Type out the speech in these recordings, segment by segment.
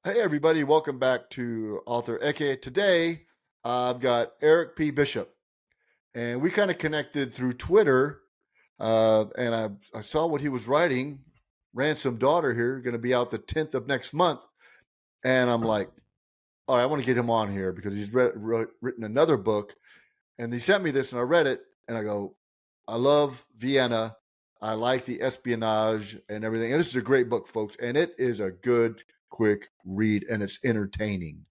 Hey, everybody, welcome back to Author Ecke. Today, I've got Eric P. Bishop, and we kind of connected through Twitter. And I saw what he was writing. Ransomed Daughter here, going to be out the 10th of next month. And I'm like, all right, I want to get him on here because he's written another book. And he sent me this, and I read it, and I go, I love Vienna. I like the espionage and everything. And this is a great book, folks. And it is a good, quick read, and it's entertaining.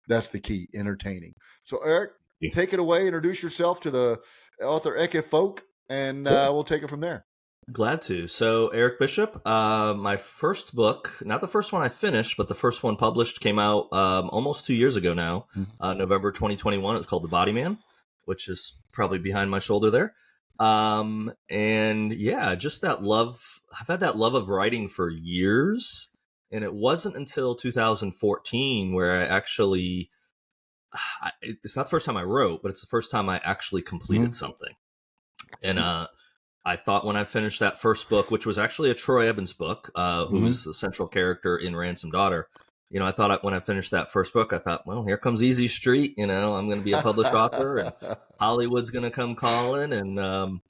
That's the key, entertaining. So, Eric, take it away. Introduce yourself to the Author Ecke folk, and Cool. we'll take it from there. Glad to. So, Eric Bishop, my first book, not the first one I finished, but the first one published came out almost 2 years ago now, November 2021. It's called The Body Man, which is probably behind my shoulder there. And yeah, just that love. I've had that love of writing for years. And it wasn't until 2014 where I actually, it's not the first time I wrote, but it's the first time I actually completed something. And I thought when I finished that first book, which was actually a Troy Evans book, who's the central character in Ransomed Daughter, I thought when I finished that first book, I thought, well, here comes Easy Street. I'm going to be a published author and Hollywood's going to come calling. And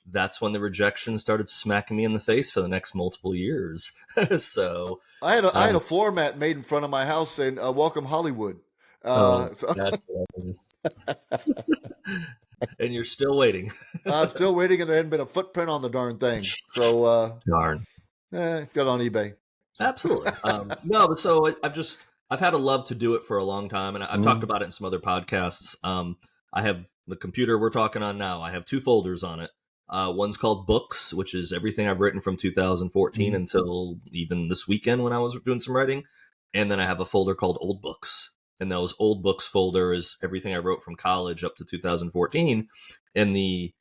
that's when the rejection started smacking me in the face for the next multiple years. So I had a floor mat made in front of my house saying, "Welcome Hollywood." that's hilarious. And you're still waiting. I'm still waiting, and there hadn't been a footprint on the darn thing. So, Darn. it's got on eBay. So. Absolutely. No, but so I've had a love to do it for a long time, and I've talked about it in some other podcasts. I have the computer we're talking on now. I have two folders on it. One's called Books, which is everything I've written from 2014 until even this weekend when I was doing some writing. And then I have a folder called Old Books. And those Old Books folder is everything I wrote from college up to 2014. And the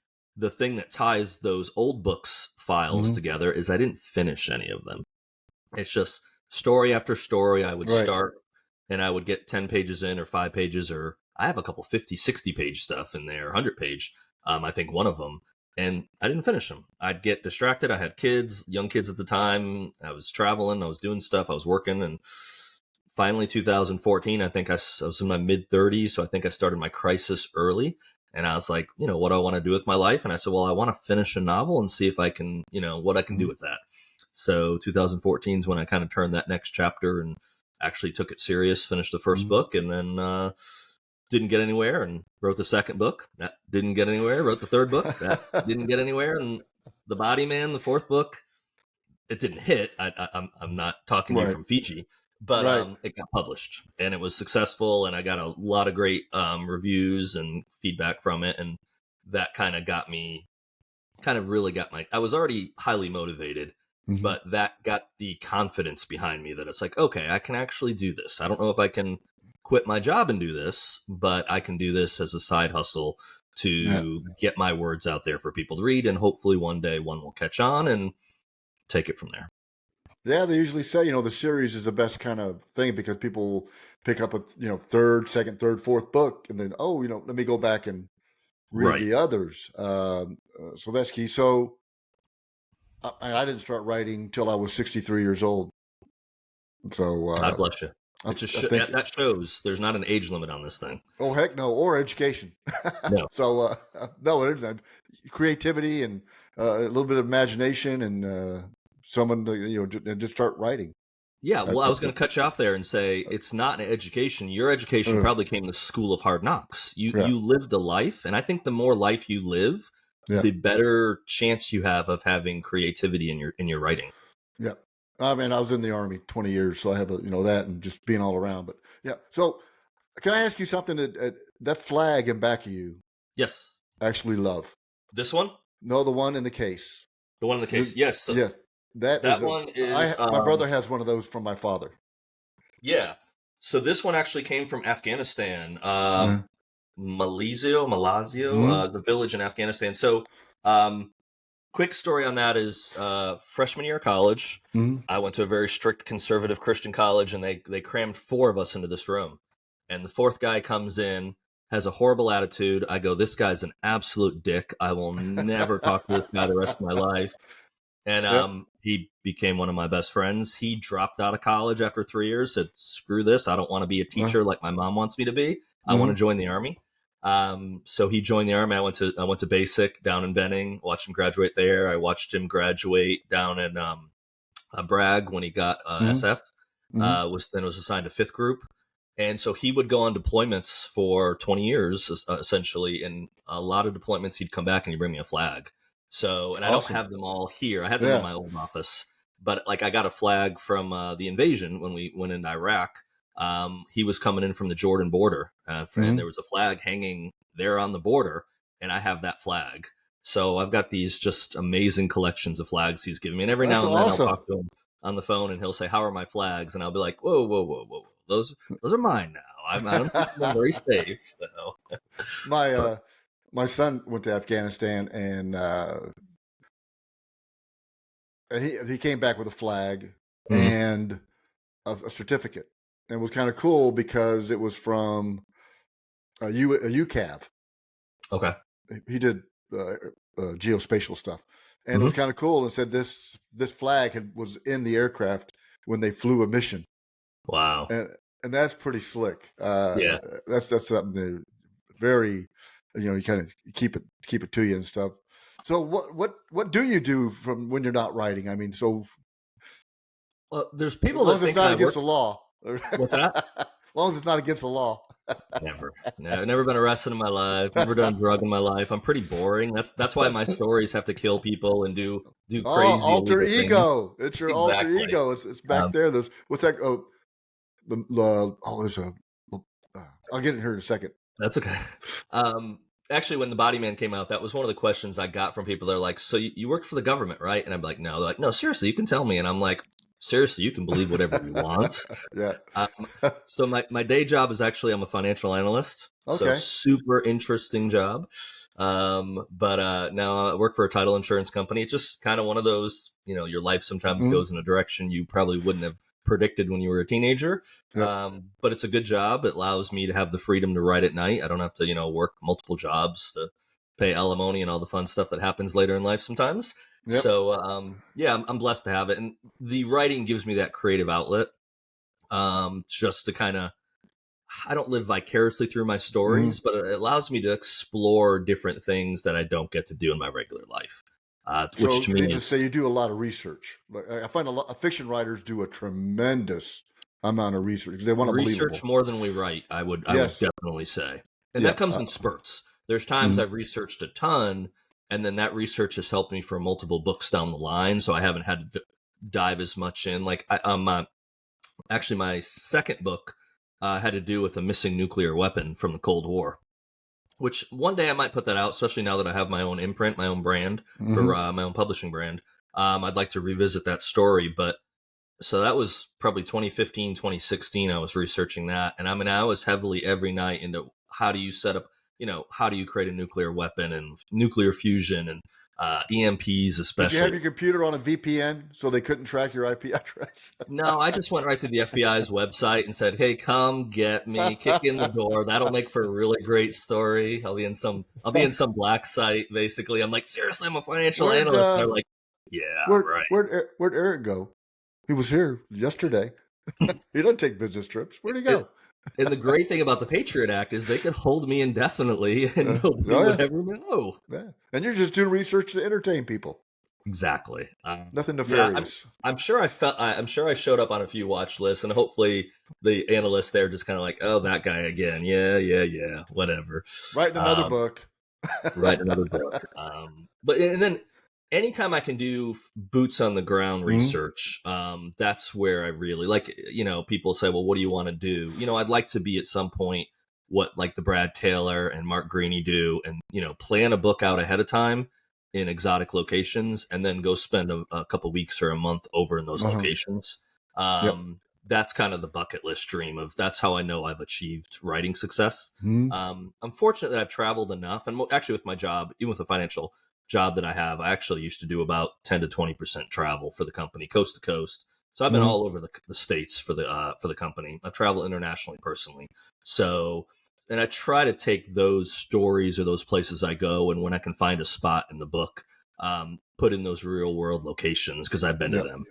thing that ties those Old Books files together is I didn't finish any of them. It's just story after story. I would start and I would get 10 pages in or 5 pages, or I have a couple 50, 60 page stuff in there, 100 page. I think one of them. And I didn't finish them. I'd get distracted. I had young kids at the time. I was traveling. I was doing stuff. I was working. And finally, 2014, I think I was in my mid 30s. So I think I started my crisis early. And I was like, what do I want to do with my life? And I said, well, I want to finish a novel and see if I can, what I can do with that. So 2014 is when I kind of turned that next chapter and actually took it serious, finished the first book, and then didn't get anywhere and wrote the second book. That didn't get anywhere. Wrote the third book. That didn't get anywhere. And The Body Man, the fourth book, it didn't hit. I'm not talking to you from Fiji, but it got published and it was successful. And I got a lot of great reviews and feedback from it. And that kind of really got I was already highly motivated, but that got the confidence behind me that it's like, okay, I can actually do this. I don't know if I can quit my job and do this, but I can do this as a side hustle to get my words out there for people to read. And hopefully one day one will catch on and take it from there. Yeah, they usually say, the series is the best kind of thing because people pick up a, second, third, fourth book, and then, let me go back and read the others. So that's key. So I didn't start writing till I was 63 years old. So God bless you. That shows there's not an age limit on this thing. Oh, heck no. Or education. No. So, no, creativity and a little bit of imagination and someone to, just start writing. Yeah, well, I was going to cut you off there and say it's not an education. Your education probably came to School of Hard Knocks. You lived a life, and I think the more life you live, the better chance you have of having creativity in your writing. Yeah. I mean, I was in the Army 20 years, so I have that and just being all around. But yeah, so can I ask you something? That flag in back of you? Yes. Actually, love this one? No, the one in the case. The one in the case. Yes. So yes. That one is. My brother has one of those from my father. Yeah. So this one actually came from Afghanistan. Malazio, the village in Afghanistan. So, quick story on that is freshman year of college. I went to a very strict conservative Christian college, and they crammed 4 of us into this room. And the 4th guy comes in, has a horrible attitude. I go, this guy's an absolute dick. I will never talk to this guy the rest of my life. And he became one of my best friends. He dropped out of college after 3 years. Said, "Screw this! I don't want to be a teacher like my mom wants me to be. I want to join the Army." So he joined the Army. I went to basic down in Benning. Watched him graduate there. I watched him graduate down in Bragg when he got SF. Was assigned to 5th Group. And so he would go on deployments for 20 years, essentially. And a lot of deployments, he'd come back and he'd bring me a flag. So, and I don't have them all here. I had them in my old office. But like I got a flag from the invasion when we went into Iraq. He was coming in from the Jordan border. And there was a flag hanging there on the border. And I have that flag. So I've got these just amazing collections of flags he's given me. And every now and then I'll talk to him on the phone and he'll say, "How are my flags?" And I'll be like, whoa, whoa, whoa, whoa. Those are mine now. I don't think they're very safe. So my son went to Afghanistan and he came back with a flag and a certificate. And it was kind of cool because it was from a UCAV. Okay. He did geospatial stuff. And it was kind of cool. And said this flag was in the aircraft when they flew a mission. Wow. And that's pretty slick. Yeah. That's something that very, you kind of keep it to you and stuff. So what do you do from when you're not writing? I mean, so there's people that think it's not against the law. What's that? As long as it's not against the law. Never. No, I've never been arrested in my life. Never done a drug in my life. I'm pretty boring. That's why my stories have to kill people and do crazy. Alter ego. Things. It's your alter ego. It's back there. There's what's that? There's a. I'll get it here in a second. That's okay. Actually, when The Body Man came out, that was one of the questions I got from people. They're like, "So you worked for the government, right?" And I'm like, "No." They're like, "No, seriously, you can tell me." And I'm like, "Seriously, you can believe whatever you want." Yeah. So my day job is actually I'm a financial analyst. Okay. So super interesting job. But now I work for a title insurance company. It's just kind of one of those, your life sometimes goes in a direction you probably wouldn't have predicted when you were a teenager. Yep. But it's a good job. It allows me to have the freedom to write at night. I don't have to, work multiple jobs to pay alimony and all the fun stuff that happens later in life sometimes. Yep. So, I'm blessed to have it. And the writing gives me that creative outlet, just to kind of, I don't live vicariously through my stories, but it allows me to explore different things that I don't get to do in my regular life. Which to me is... say you do a lot of research. I find a lot of fiction writers do a tremendous amount of research because they want to research more than we write. I would definitely say, and that comes in spurts. There's times I've researched a ton, and then that research has helped me for multiple books down the line. So I haven't had to dive as much in. Like actually, my second book had to do with a missing nuclear weapon from the Cold War. Which one day I might put that out, especially now that I have my own imprint, my own brand, or my own publishing brand. I'd like to revisit that story. But so that was probably 2015, 2016. I was researching that. And I was heavily every night into how do you set up, how do you create a nuclear weapon and nuclear fusion and EMPs especially. Did you have your computer on a VPN so they couldn't track your IP address? No, I just went right to the FBI's website and said, "Hey, come get me, kick in the door." That'll make for a really great story. I'll be in some black site basically. I'm like, "Seriously, I'm a financial analyst." They're like, "Yeah, right." Where'd Eric go? He was here yesterday. He doesn't take business trips. Where'd he go? And the great thing about the Patriot Act is they could hold me indefinitely and nobody would ever know. Yeah. And you're just doing research to entertain people. Exactly. Nothing nefarious. I'm sure I showed up on a few watch lists, and hopefully the analysts there just kind of like, "Oh, that guy again. Yeah, whatever." Writing another book. Write another book. But then anytime I can do boots on the ground research, that's where I really like, people say, "Well, what do you want to do?" I'd like to be at some point what like the Brad Taylor and Mark Greaney do and, plan a book out ahead of time in exotic locations and then go spend a couple weeks or a month over in those locations. That's kind of the bucket list dream of that's how I know I've achieved writing success. I'm fortunate that I've traveled enough. And actually with my job, even with the financial job that I have, I actually used to do about 10 to 20% travel for the company, coast to coast. So I've been all over the States for the company. I've traveled internationally personally. So, and I try to take those stories or those places I go, and when I can find a spot in the book put in those real world locations because I've been to Yep. them.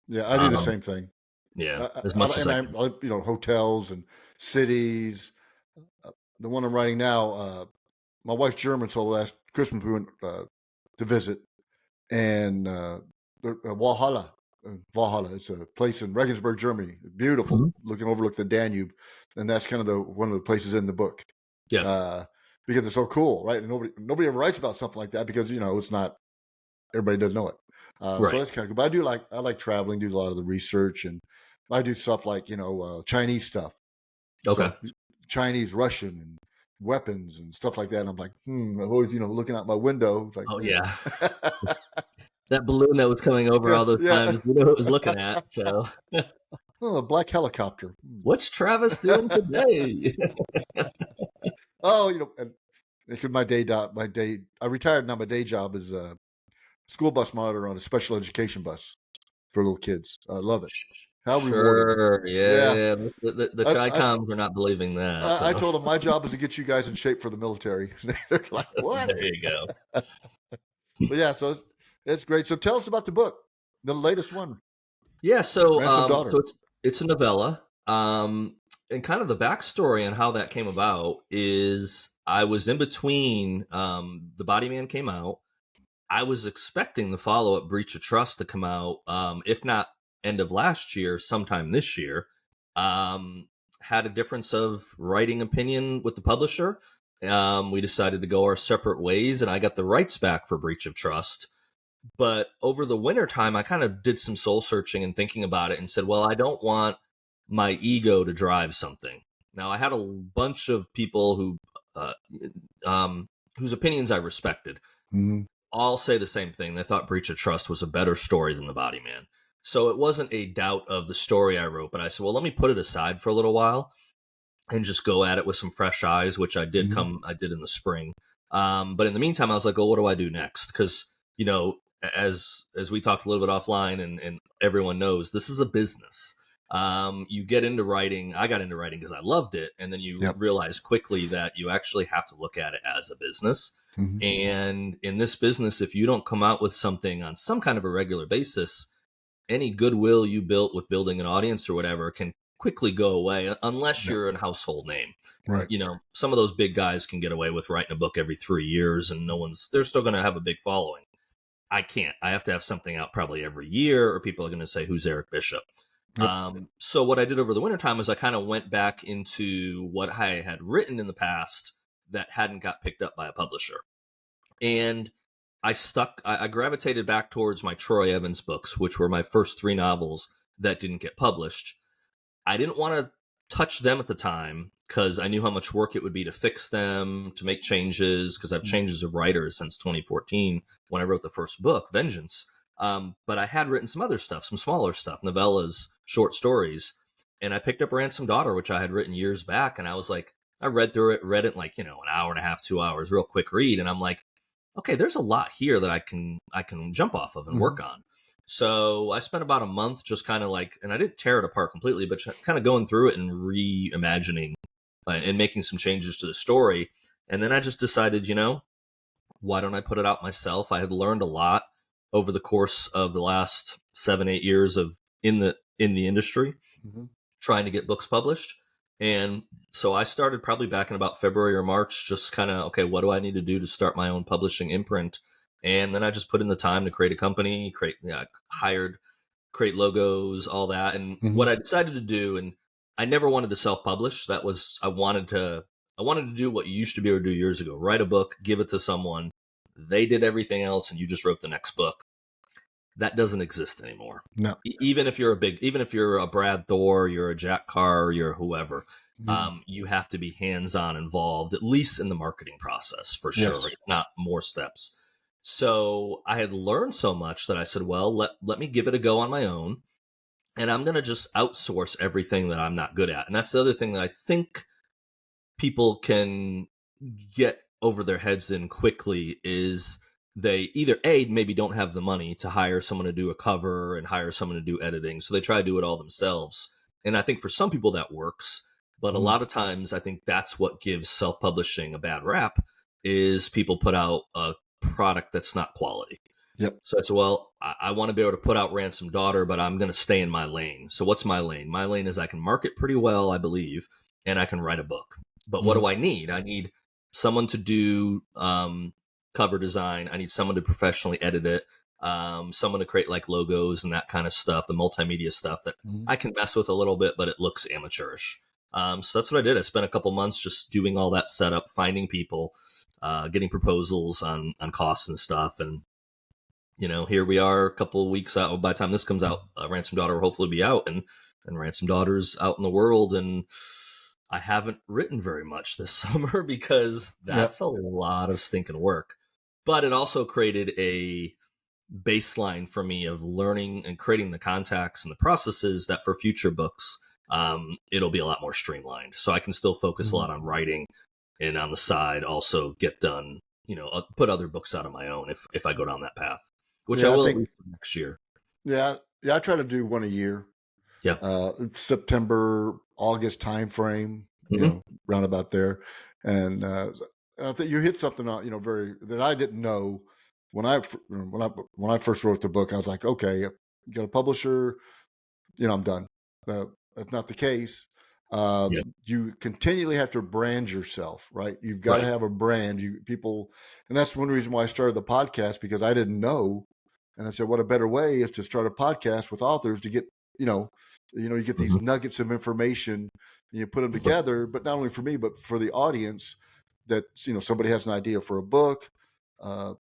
Yeah, I do the Um, same thing. yeah, as much as I can. Hotels and cities. Uh, the one I'm writing now, my wife's German, so last Christmas we went to visit, and Valhalla. Valhalla. It's a place in Regensburg, Germany. Beautiful, overlook the Danube, and that's kind of one of the places in the book. Yeah. Because it's so cool, right? And nobody ever writes about something like that because it's not, everybody doesn't know it. So Right. that's kind of cool. But I like traveling, do a lot of the research, and I do stuff like Chinese stuff. Okay. So Chinese, Russian, and weapons and stuff like that. And I'm like, I'm always looking out my window, like, Oh yeah. That balloon that was coming over yeah, all those yeah. times, we know who it was looking at. So, Oh, a black helicopter. what's Travis doing today? Oh, and because I retired now. My day job is a school bus monitor on a special education bus for little kids. I love it. How rewarding. Sure. Yeah. Yeah. The Chi-Coms are not believing that. I So. told them my job is to get you guys in shape for the military. They're like, what? There you go. But yeah, so it's great. So tell us about the book, the latest one, Yeah. Ransomed Daughter. It's a novella. And kind of the backstory and how that came about is I was in between. The Body Man came out. I was expecting the follow-up Breach of Trust to come out, if not end of last year, sometime this year. Had a difference of writing opinion with the publisher. We decided to go our separate ways, and I got the rights back for Breach of Trust. But over the winter time, I kind of did some soul searching and thinking about it and said, well, I don't want my ego to drive something. Now, I had a bunch of people uh, whose opinions I respected. Mm-hmm. All say the same thing. They thought Breach of Trust was a better story than The Body Man. So it wasn't a doubt of the story I wrote, but I said, well, let me put it aside for a little while and just go at it with some fresh eyes, which I did I did in the spring. But in the meantime, I was like, oh, what do I do next? Because, as we talked a little bit offline and everyone knows, this is a business. You get into writing. I got into writing because I loved it. And then you realize quickly that you actually have to look at it as a business. Mm-hmm. And in this business, if you don't come out with something on some kind of a regular basis, any goodwill you built with building an audience or whatever can quickly go away unless you're a household name. Right. Some of those big guys can get away with writing a book every 3 years and they're still going to have a big following. I can't. I have to have something out probably every year or people are going to say, who's Eric Bishop? Yep. So what I did over the wintertime is I kind of went back into what I had written in the past that hadn't got picked up by a publisher. And I gravitated back towards my Troy Evans books, which were my first 3 novels that didn't get published. I didn't want to touch them at the time because I knew how much work it would be to fix them, to make changes, because I've changed as a writer since 2014 when I wrote the first book, Vengeance. But I had written some other stuff, some smaller stuff, novellas, short stories. And I picked up Ransomed Daughter, which I had written years back. And I was like, I read through it, read it in like, an hour and a half, 2 hours, real quick read. And I'm like, okay, there's a lot here that I can jump off of and work on. So I spent about a month just kind of like, and I didn't tear it apart completely, but kind of going through it and reimagining and making some changes to the story. And then I just decided, why don't I put it out myself? I had learned a lot over the course of the last 7-8 years of in the industry, trying to get books published. And so I started probably back in about February or March, just kind of, okay, what do I need to do to start my own publishing imprint? And then I just put in the time to create a company, create logos, all that. And what I decided to do, and I never wanted to self-publish. I wanted to do what you used to be able to do years ago, write a book, give it to someone. They did everything else and you just wrote the next book. That doesn't exist anymore. No. Even if you're a Brad Thor, you're a Jack Carr, you're whoever, you have to be hands-on involved, at least in the marketing process for sure, if not more steps. So I had learned so much that I said, well, let me give it a go on my own. And I'm going to just outsource everything that I'm not good at. And that's the other thing that I think people can get over their heads in quickly is they either maybe don't have the money to hire someone to do a cover and hire someone to do editing. So they try to do it all themselves. And I think for some people that works, but a lot of times I think that's what gives self-publishing a bad rap is people put out a product that's not quality. Yep. So I said, well, I want to be able to put out Ransomed Daughter, but I'm going to stay in my lane. So what's my lane? My lane is I can market pretty well, I believe, and I can write a book. But what Hmm. do I need? I need someone to do cover design. I need someone to professionally edit it. Someone to create like logos and that kind of stuff, the multimedia stuff that Hmm. I can mess with a little bit, but it looks amateurish. So that's what I did. I spent a couple months just doing all that setup, finding people, getting proposals on costs and stuff, and here we are a couple of weeks out. By the time this comes out, Ransom Daughter will hopefully be out, and Ransom Daughter's out in the world. And I haven't written very much this summer because Yep. that's a lot of stinking work. But it also created a baseline for me of learning and creating the contacts and the processes that for future books, it'll be a lot more streamlined. So I can still focus a Hmm. lot on writing and on the side also get done, put other books out on my own if I go down that path, which I Yeah, I will at think. least for next year. Yeah, yeah. I try to do one a year. Yeah. September, August time frame. Hmm. Round about there, and I think you hit something on very that I didn't know when I first wrote the book. I was like, okay, you got a publisher. I'm done. That's not the case. Yeah. You continually have to brand yourself, right? You've got to Right. have a brand. And that's one reason why I started the podcast, because I didn't know, and I said, what a better way is to start a podcast with authors to get, you get these Hmm. nuggets of information, and you put them together. But not only for me, but for the audience, that somebody has an idea for a book,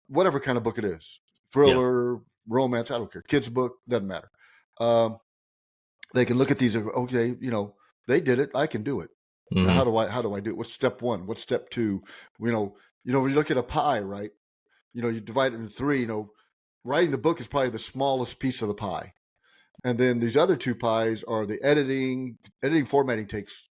whatever kind of book it is, Yeah. thriller, romance, I don't care, kids book, doesn't matter. Um, they can look at these and go, okay, they did it, I can do it. Now, Hmm. how do I do it? What's step one? What's step two? When you look at a pie, right? You divide it into three. Writing the book is probably the smallest piece of the pie, and then these other two pies are the editing. Editing, formatting takes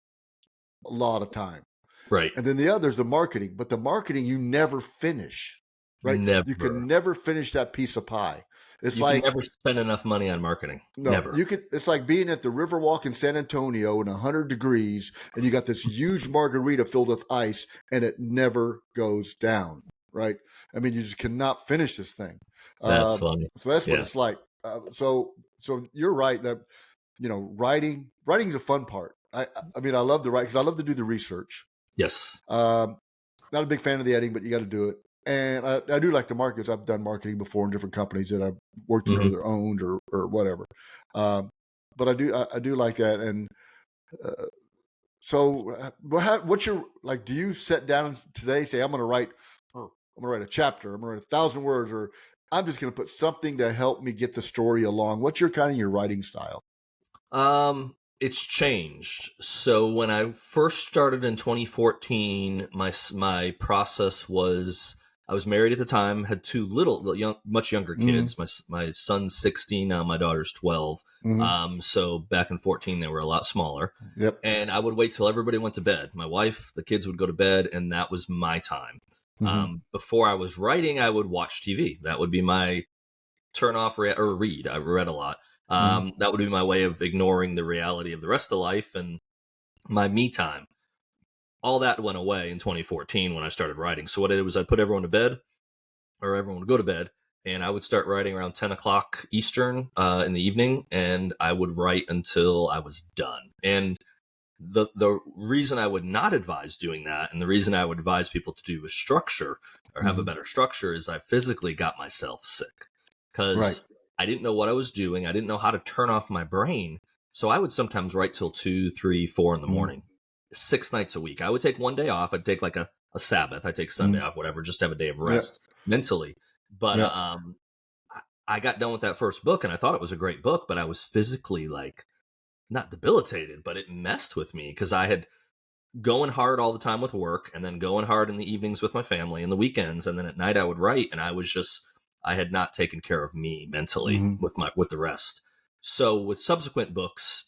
a lot of time, Right. and then the other is the marketing. But the marketing you never finish, right? You can Never. never finish that piece of pie. It's You can like, never spend enough money on marketing. no, Never. you could. It's like being at the Riverwalk in San Antonio in 100 degrees, and you got this huge margarita filled with ice, and it never goes down. Right? I mean, you just cannot finish this thing. That's Uh, funny. so that's what Yeah. it's like. So you're right that writing is a fun part. I mean, I love to write because I love to do the research. Yes. Um, Not a big fan of the editing, but you got to do it. And I do like the markets. I've done marketing before in different companies that I've worked in or Hmm. they're owned or whatever. Um, but I do like that. And uh, what's your like? Do you sit down today say I'm going to write a chapter. I'm going to write 1,000 words, or I'm just going to put something to help me get the story along. What's your writing style? It's changed. So when I first started in 2014, my process was I was married at the time, had two much younger Mm-hmm. kids. My son's 16 now, my daughter's 12. Mm-hmm. So back in 14, they were a lot smaller, Yep. and I would wait till everybody went to bed. My wife, the kids would go to bed, and that was my time. Mm-hmm. Before I was writing, I would watch TV. That would be my turn off or read. I read a lot. Mm-hmm. That would be my way of ignoring the reality of the rest of life and my me time. All that went away in 2014 when I started writing. So what I did was I'd put everyone to bed, or everyone would go to bed, and I would start writing around 10 o'clock Eastern in the evening, and I would write until I was done. And the reason I would not advise doing that, and the reason I would advise people to do a structure or have a Mm-hmm. better structure, is I physically got myself sick Right. because I didn't know what I was doing. I didn't know how to turn off my brain. So I would sometimes write till 2, 3, 4 in the Mm-hmm. morning, 6 nights a week. I would take one day off. I'd take like a Sabbath. I'd take Sunday Mm-hmm. off, whatever, just to have a day of Yeah. rest mentally. But Yeah. I got done with that first book and I thought it was a great book, but I was physically like not debilitated, but it messed with me because I had going hard all the time with work and then going hard in the evenings with my family and the weekends, and then at night I would write, and I had not taken care of me mentally Mm-hmm. with the rest. So with subsequent books,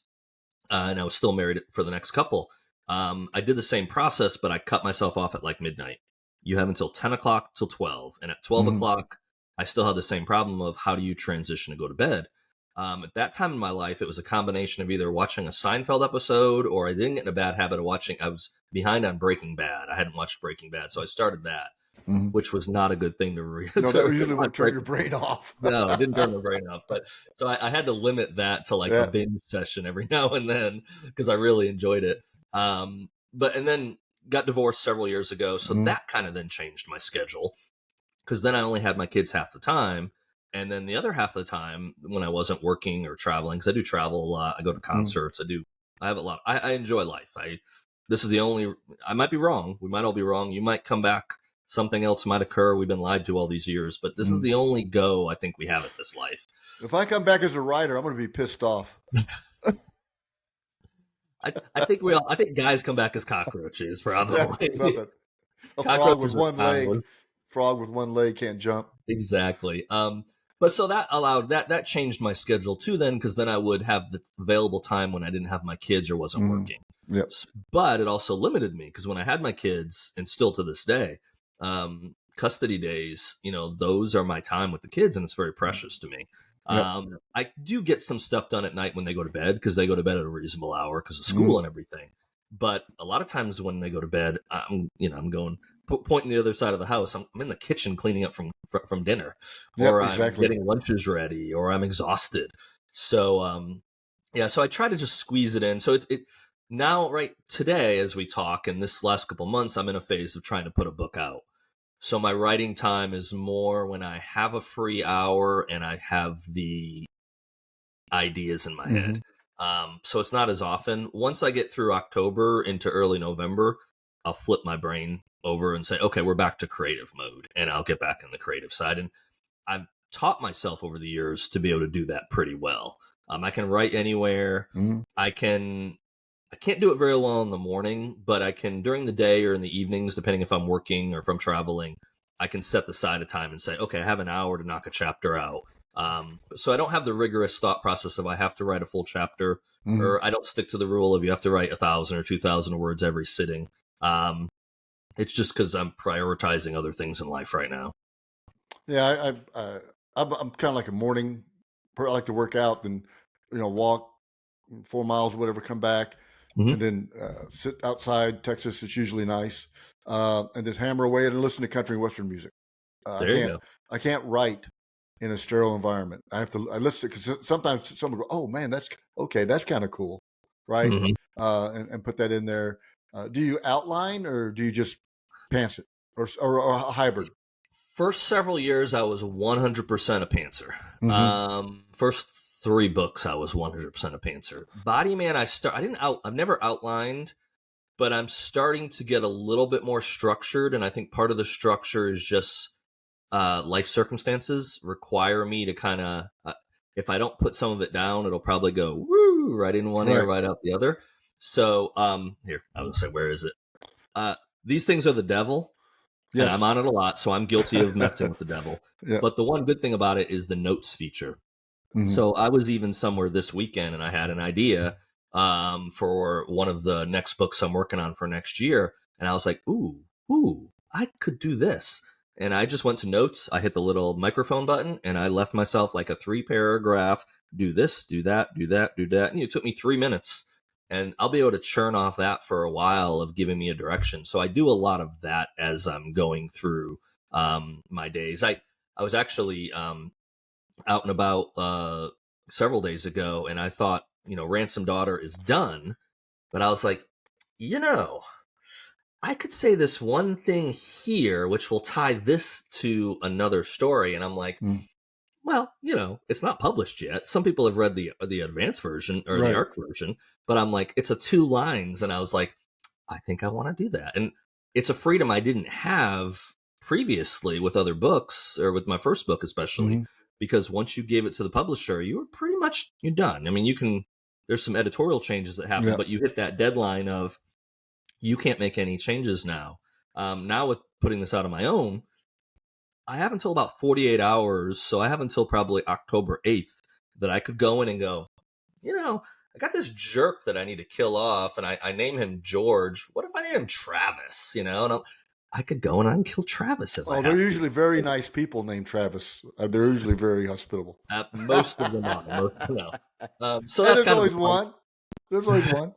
and I was still married for the next couple, I did the same process, but I cut myself off at like midnight. You have until 10 o'clock till 12, and at 12 Mm-hmm. o'clock I still had the same problem of how do you transition to go to bed. At that time in my life, it was a combination of either watching a Seinfeld episode, or I didn't get in a bad habit of watching. I was behind on Breaking Bad. I hadn't watched Breaking Bad, so I started that. Mm-hmm. which was not a good thing to read. No, that usually won't turn your brain off. No, it didn't turn my brain off. But so I had to limit that to like a binge session every now and then because I really enjoyed it. And then got divorced several years ago, so that kind of then changed my schedule because then I only had my kids half the time. And then the other half of the time when I wasn't working or traveling, because I do travel a lot, I go to concerts, I have a lot. I enjoy life. This is the only, I might be wrong. We might all be wrong. You might come back. Something else might occur. We've been lied to all these years, but this is the only go I think we have at this life. If I come back as a writer, I'm going to be pissed off. I think I think guys come back as cockroaches, probably. Yeah, a frog with one leg. Frog with one leg can't jump. Exactly. But so that allowed that changed my schedule too. Then because then I would have the available time when I didn't have my kids or wasn't working. Yep. But it also limited me because when I had my kids, and still to this day, custody days, those are my time with the kids, and it's very precious to me. Yep. I do get some stuff done at night when they go to bed because they go to bed at a reasonable hour because of school and everything. But a lot of times when they go to bed, I'm going pointing the other side of the house. I'm in the kitchen cleaning up from dinner, or I'm getting lunches ready, or I'm exhausted. So so I try to just squeeze it in. So it now right today as we talk, and this last couple months, I'm in a phase of trying to put a book out. So my writing time is more when I have a free hour and I have the ideas in my head. So it's not as often. Once I get through October into early November, I'll flip my brain over and say, okay, we're back to creative mode, and I'll get back in the creative side. And I've taught myself over the years to be able to do that pretty well. I can write anywhere. I can't do it very well in the morning, but I can during the day or in the evenings, depending if I'm working or if I'm traveling, I can set the side of time and say, okay, I have an hour to knock a chapter out. So I don't have the rigorous thought process of I have to write a full chapter, or I don't stick to the rule of you have to write 1,000 or 2,000 words every sitting. It's just because I'm prioritizing other things in life right now. Yeah, I'm kind of like a morning. I like to work out and walk 4 miles, whatever, come back, and then sit outside. Texas, it's usually nice, and then hammer away and listen to country and western music. I can't write in a sterile environment. I listen because sometimes someone go, "Oh man, that's kind of cool," right? And put that in there. Do you outline or do you just pants it or a hybrid? First several years, I was 100% a pantser. First 3 books, I was 100% a pantser. Body Man, I've never outlined, but I'm starting to get a little bit more structured, and I think part of the structure is just life circumstances require me to kind of, if I don't put some of it down, it'll probably go woo right in one ear, right out the other. So here, I was gonna say, where is it? These things are the devil. Yes. And I'm on it a lot, so I'm guilty of messing with the devil. But the one good thing about it is the notes feature. So I was even somewhere this weekend, and I had an idea for one of the next books I'm working on for next year. And I was like, ooh, I could do this. And I just went to notes. I hit the little microphone button, and I left myself like a 3-paragraph, do this, do that, do that, do that. And it took me 3 minutes. And I'll be able to churn off that for a while of giving me a direction. So I do a lot of that as I'm going through my days. I was actually out and about several days ago, and I thought, Ransomed Daughter is done. But I was like, I could say this one thing here, which will tie this to another story. And I'm like, well, it's not published yet. Some people have read the advanced version or the ARC version, but I'm like, it's a 2 lines. And I was like, I think I want to do that. And it's a freedom I didn't have previously with other books, or with my first book, especially, because once you gave it to the publisher, you're done. I mean, there's some editorial changes that happen, but you hit that deadline of, you can't make any changes now. Now with putting this out on my own, I have until about 48 hours, so I have until probably October 8th that I could go in and go, I got this jerk that I need to kill off, and I name him George. What if I name him Travis? And I could go and I can kill Travis if I have they're to. Usually very nice people named Travis. They're usually very hospitable. Most of them are. So that's there's always one. There's always one.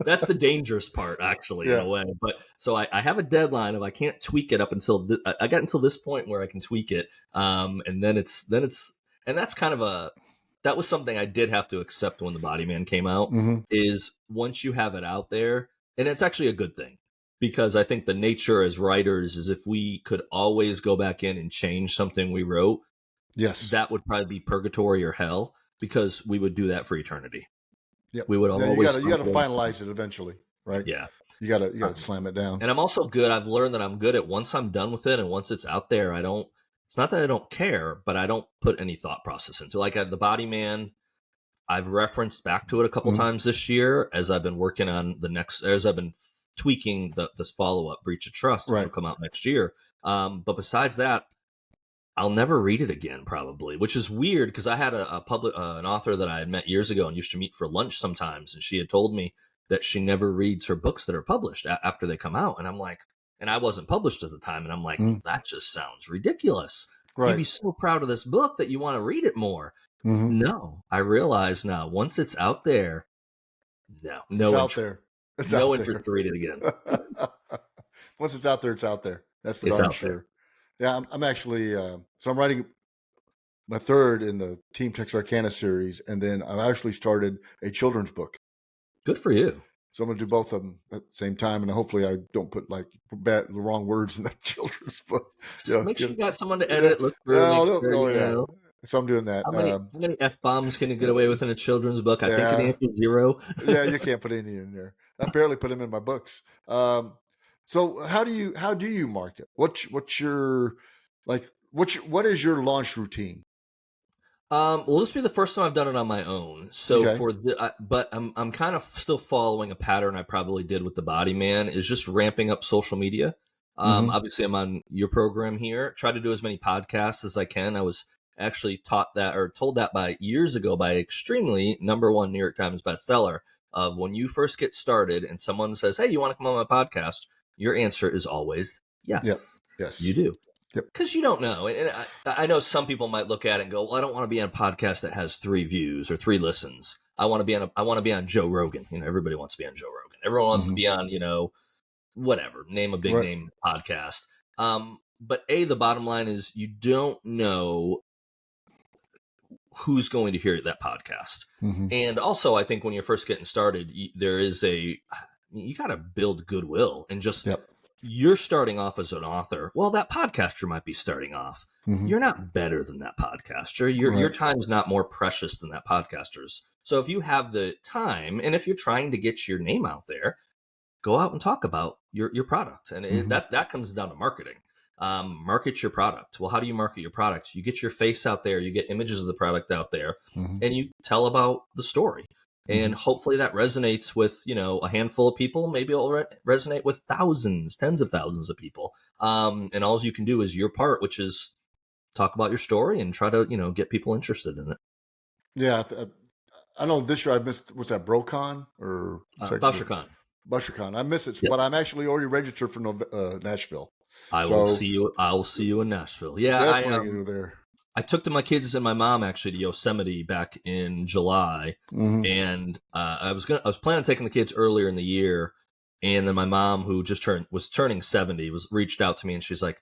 That's the dangerous part, actually, in Yeah. a way. But so I have a deadline of I can't tweak it up until I got until this point where I can tweak it, and then it's and that's kind of a that was something I did have to accept when the Body Man came out. Hmm. Is once you have it out there, and it's actually a good thing because I think the nature as writers is if we could always go back in and change something we wrote, Yes. that would probably be purgatory or hell because we would do that for eternity. Yep. We would Yeah. always You find gotta ways. finalize it eventually, right? Yeah. You gotta Um, slam it down. and I'm also good. I've learned that I'm good at once I'm done with it and once it's out there, I don't. It's not that I don't care, but I don't put any thought process into. Like the Body Man, I've referenced back to it a couple Hmm. times this year as I've been working on the next. As I've been tweaking this follow up, Breach of Trust, which Right. will come out next year. But besides that, I'll never read it again, probably, which is weird because I had an author that I had met years ago and used to meet for lunch sometimes, and she had told me that she never reads her books that are published after they come out, and I'm like, and I wasn't published at the time, and I'm like, Mm. that just sounds ridiculous. You'd Right. be so proud of this book that you want to read it more. Hmm. No, I realize now once it's out there, It's no out interest, there. It's no out interest there. to read it again. Once it's out there, it's out there. That's for It's darn out there. sure. Yeah, I'm actually so I'm writing my third in the Team Texarkana series, and then I've actually started a children's book. Good for you. So I'm going to do both of them at the same time, and hopefully I don't put like the wrong words in that children's book. Just Yeah, make sure yeah, you got someone to edit yeah. it, look through, make sure Oh, yeah. you. So I'm doing that. How many f bombs can you get away with in a children's book? I think the Yeah, answer is 0. yeah. You can't put any in there. I barely put them in my books. So how do you market? What's your like? What is your launch routine? Well, this will be the first time I've done it on my own. So Okay. for but I'm kind of still following a pattern I probably did with the Body Man is just ramping up social media. Mm-hmm. Obviously, I'm on your program here. Try to do as many podcasts as I can. I was actually taught that or told that by years ago by extremely #1 New York Times bestseller of when you first get started and someone says, "Hey, you want to come on my podcast?" Your answer is always Yep. yes. You Yes. do. Yep. Because you don't know. And I know some people might look at it and go, well, I don't want to be on a podcast that has 3 views or 3 listens. I want to be on Joe Rogan. Everybody wants to be on Joe Rogan. Everyone wants to Mm-hmm. be on, whatever, name a big Right. name podcast. But the bottom line is you don't know who's going to hear that podcast. Mm-hmm. And also, I think when you're first getting started, you got to build goodwill and just Yep. you're starting off as an author. Well, that podcaster might be starting off. Mm-hmm. You're not better than that podcaster. Your Right. time's not more precious than that podcaster's. So if you have the time and if you're trying to get your name out there, go out and talk about your product. And Mm-hmm. that comes down to marketing. Market your product. Well, how do you market your product? You get your face out there, you get images of the product out there, Mm-hmm. and you tell about the story. And hopefully that resonates with, a handful of people. Maybe it'll resonate with thousands, tens of thousands of people. And all you can do is your part, which is talk about your story and try to, get people interested in it. Yeah. I know this year I missed, was that BroCon or BusherCon. BusherCon? I missed it, Yep. but I'm actually already registered for Nashville. I will see you in Nashville. Yeah. Definitely go there. I took my kids and my mom actually to Yosemite back in July, Mm-hmm. and I was planning on taking the kids earlier in the year, and then my mom, who was turning 70, reached out to me, and she's like,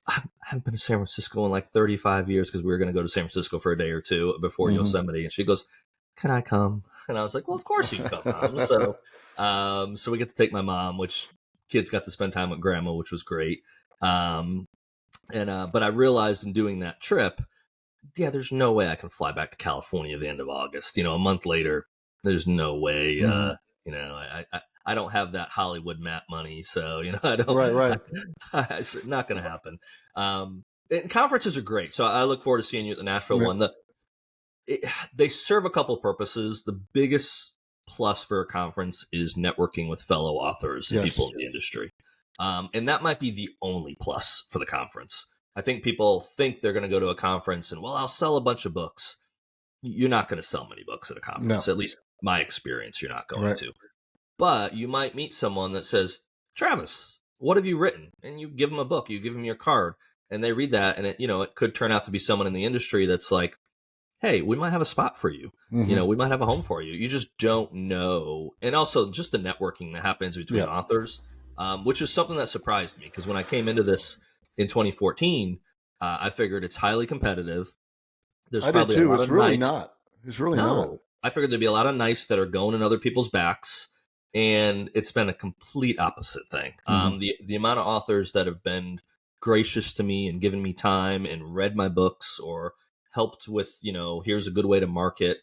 I haven't been to San Francisco in like 35 years because we were going to go to San Francisco for a day or two before Mm-hmm. Yosemite, and she goes, "Can I come?" And I was like, "Well, of course you can come, Mom." So we get to take my mom, which kids got to spend time with Grandma, which was great. But I realized in doing that trip, yeah, there's no way I can fly back to California at the end of August. A month later, there's no way. Mm-hmm. I don't have that Hollywood map money, so I don't. Right. It's not going to happen. And conferences are great, so I look forward to seeing you at the Nashville one. They serve a couple purposes. The biggest plus for a conference is networking with fellow authors and people in the industry. And that might be the only plus for the conference. I think people think they're going to go to a conference and, well, I'll sell a bunch of books. You're not going to sell many books at a conference. No. At least my experience, you're not going Right. to. But you might meet someone that says, Travis, what have you written? And you give them a book, you give them your card, and they read that, and it could turn out to be someone in the industry that's like, hey, we might have a spot for you. Mm-hmm. We might have a home for you. You just don't know. And also just the networking that happens between Yeah, authors, which is something that surprised me because when I came into this in 2014, I figured it's highly competitive. There's I did probably a too. lot It's of really knives. not. It's really not. No, I figured there'd be a lot of knives that are going in other people's backs, and it's been a complete opposite thing. Mm-hmm. The amount of authors that have been gracious to me and given me time and read my books or helped with, here's a good way to market,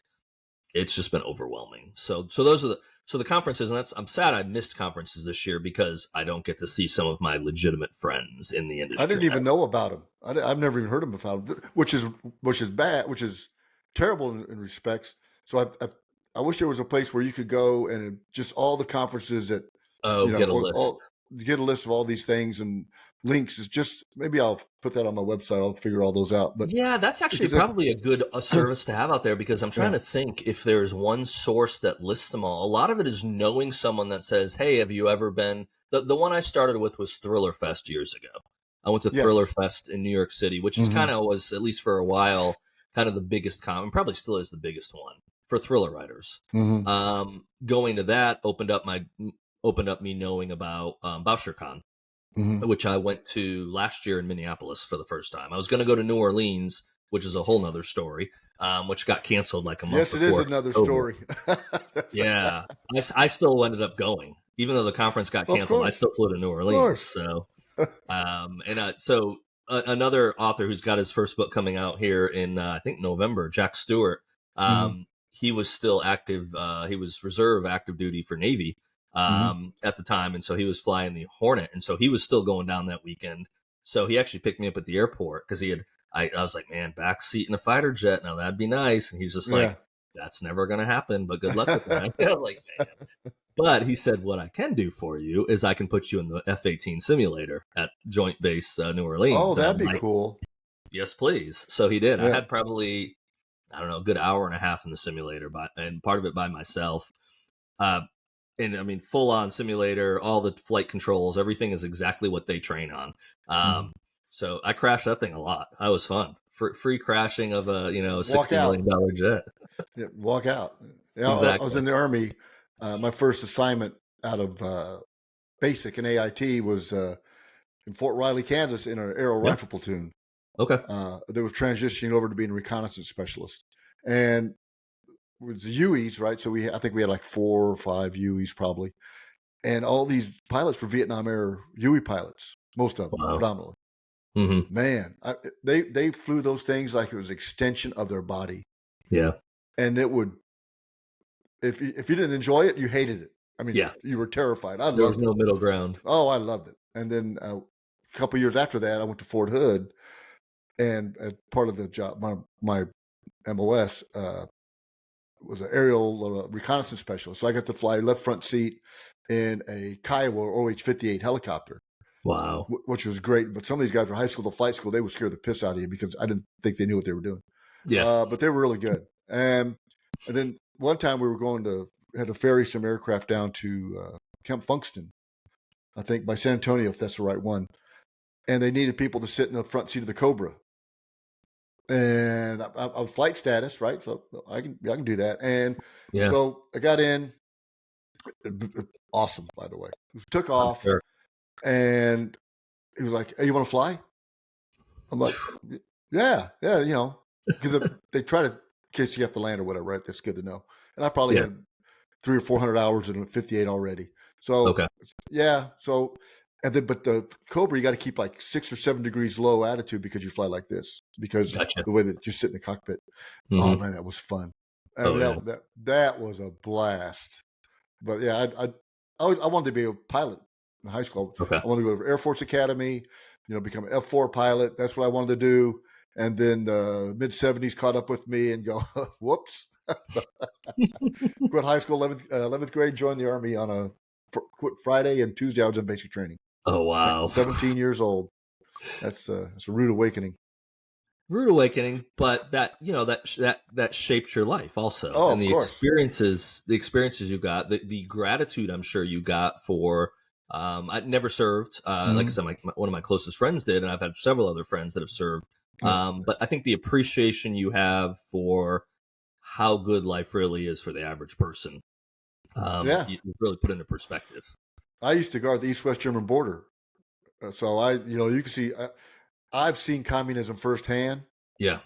it's just been overwhelming. So those are the conferences, and I'm sad I missed conferences this year because I don't get to see some of my legitimate friends in the I industry. didn't even know about him. I've never even heard of him before, which is bad, which is terrible in respects. So I wish there was a place where you could go and just all the conferences that Oh, get a or list. all get a list of all these things and links. Is just maybe I'll put that on my website. I'll figure all those out. But Yeah, that's actually because that, probably a service to have out there because I'm trying yeah, to think if there's one source that lists them all. A lot of it is knowing someone that says, "Hey, have you ever been?" The one I started with was Thriller Fest years ago. I went to Thriller yes, Fest in New York City, which is mm-hmm, kind of was at least for a while kind of the biggest con, and probably still is the biggest one for thriller writers. mm-hmm, Going to that opened up me knowing about BousherCon, mm-hmm. which I went to last year in Minneapolis for the first time. I was going to go to New Orleans, which is a whole nother story, which got canceled like a month Yes, it is before another COVID. story. Yeah, I still ended up going, even though the conference got Of canceled. I course, still flew to New of Orleans. course. So, another author who's got his first book coming out here in I think November, Jack Stewart. Mm-hmm, He was still active. He was reserve active duty for Navy mm-hmm. at the time, and so he was flying the Hornet, and so he was still going down that weekend. So he actually picked me up at the airport because he had. I was like, man, back seat in a fighter jet. Now that'd be nice. And he's just Yeah. like, that's never going to happen. But good luck with that. I'm like, man. But he said, what I can do for you is I can put you in the F-18 simulator at Joint Base New Oh, Orleans. And that'd I'm be like, cool. yes, please. So he did. I Yeah. had probably, I don't know, a good hour and a half in the simulator, and part of it by myself. Uh, and I mean, full on simulator, all the flight controls, everything is exactly what they train on. Mm-hmm. So I crashed that thing a lot. That was fun. Free crashing of a Walk $60 out. million jet. Yeah, walk out. Yeah, I was Exactly. in the Army. My first assignment out of basic and AIT was in Fort Riley, Kansas, in an aerial Yeah. rifle platoon. Okay. They were transitioning over to being a reconnaissance specialist, and it was the UEs, right? So I think we had like 4 or 5 UEs probably, and all these pilots were Vietnam era UE pilots, most of them, Wow. predominantly. Mm-hmm. Man, they flew those things like it was an extension of their body, Yeah. and it would if you didn't enjoy it, you hated it. I mean, Yeah. you were terrified. I There was loved it. no middle ground. Oh, I loved it. And then a couple years after that, I went to Fort Hood, and as part of the job, my MOS was an aerial reconnaissance specialist. So I got to fly left front seat in a Kiowa OH-58 helicopter, Wow. which was great. But some of these guys were high school to flight school. They would scare the piss out of you because I didn't think they knew what they were doing. Yeah. But they were really good. And then one time we were had to ferry some aircraft down to Camp Funkston, I think by San Antonio, if that's the right one. And they needed people to sit in the front seat of the Cobra. And I was flight status, right? So I can do that. And Yeah. so I got in. Awesome, by the way. Took I'm off, sure. and he was like, "Hey, you want to fly?" I'm like, "Yeah, because they try to, in case you have to land or whatever, right? That's good to know." And I probably Yeah. had 300 or 400 hours in a 58 already. So Okay. yeah, but the Cobra, you got to keep like 6 or 7 degrees low attitude because you fly like this because Gotcha. the way that you sit in the cockpit. Mm-hmm. Oh man, that was fun. I Oh mean, yeah. that was a blast. But yeah, I wanted to be a pilot in high school. Okay. I wanted to go to Air Force Academy, become an F4 pilot. That's what I wanted to do. And then the mid 70s caught up with me and go, whoops. Quit high school, 11th grade, joined the Army on quit Friday, and Tuesday I was in basic training. Oh wow. 17 years old. That's a rude awakening. Rude awakening, but that shaped your life also, Oh, and of course. the experiences you got, the gratitude I'm sure you got for. I never served. Like I said, one of my closest friends did, and I've had several other friends that have served. Yeah. But I think the appreciation you have for how good life really is for the average person, Yeah. you really put into perspective. I used to guard the East-West German border. So you can see, I've seen communism firsthand, Yeah,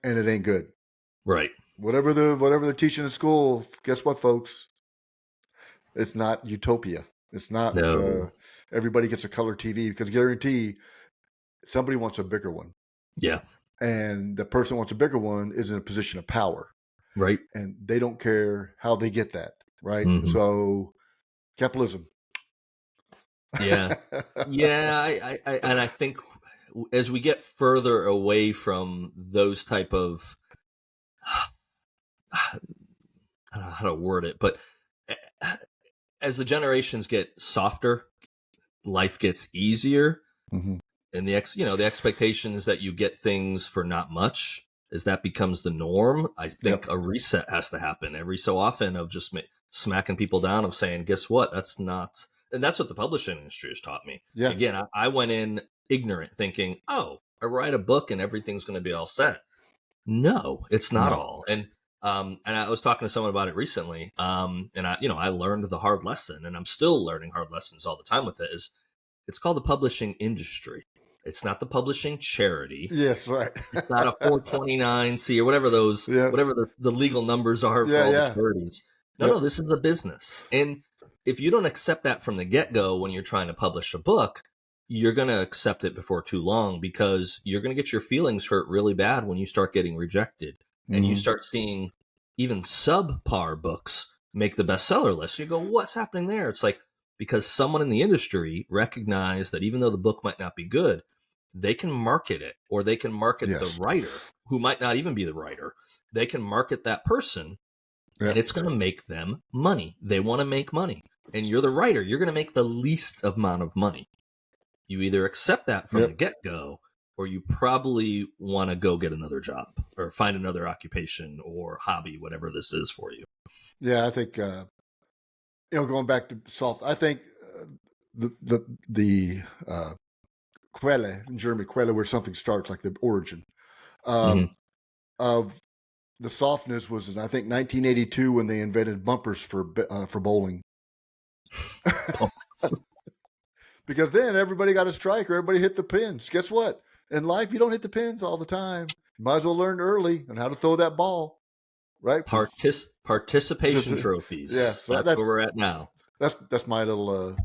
and it ain't good. right. Whatever they're teaching in school, guess what, folks? It's not utopia. It's not No. everybody gets a color TV, because guarantee somebody wants a bigger one, Yeah, and the person who wants a bigger one is in a position of power, right. and they don't care how they get that. Right. Hmm. So capitalism. Yeah, yeah. And I think as we get further away from those type of, I don't know how to word it, but as the generations get softer, life gets easier, Hmm. and the expectations that you get things for not much, as that becomes the norm. I think Yep. a reset has to happen every so often of just smacking people down, of saying, guess what, that's not. And that's what the publishing industry has taught me. Yeah. Again, I went in ignorant, thinking, oh, I write a book and everything's going to be all set. No, it's not No. all. And I was talking to someone about it recently, and I learned the hard lesson, and I'm still learning hard lessons all the time with it. Is it's called the publishing industry. It's not the publishing charity. Yes. Right. It's not a 429C or whatever those, Yeah. whatever the legal numbers are for Yeah. all the Yeah. charities. No, Yep. no, this is a business. And if you don't accept that from the get-go when you're trying to publish a book, you're going to accept it before too long, because you're going to get your feelings hurt really bad when you start getting rejected and you Hmm. start seeing even subpar books make the bestseller list. You go, what's happening there? It's like, because someone in the industry recognized that even though the book might not be good, they can market it, or they can market the Yes. writer who might not even be the writer. They can market that person, Yeah. and it's going to make them money. They want to make money. And you're the writer. You're going to make the least amount of money. You either accept that from the Yep. get-go, or you probably want to go get another job or find another occupation or hobby, whatever this is for you. Yeah. I think going back to soft. I think the Quelle in German, Quelle, where something starts, like the origin Hmm. of the softness, was in, I think, 1982, when they invented bumpers for bowling. Because then everybody got a striker, everybody hit the pins. Guess what? In life, you don't hit the pins all the time. You might as well learn early on how to throw that ball, right? Participation trophies. Yes, That's where we're at now. that's my little.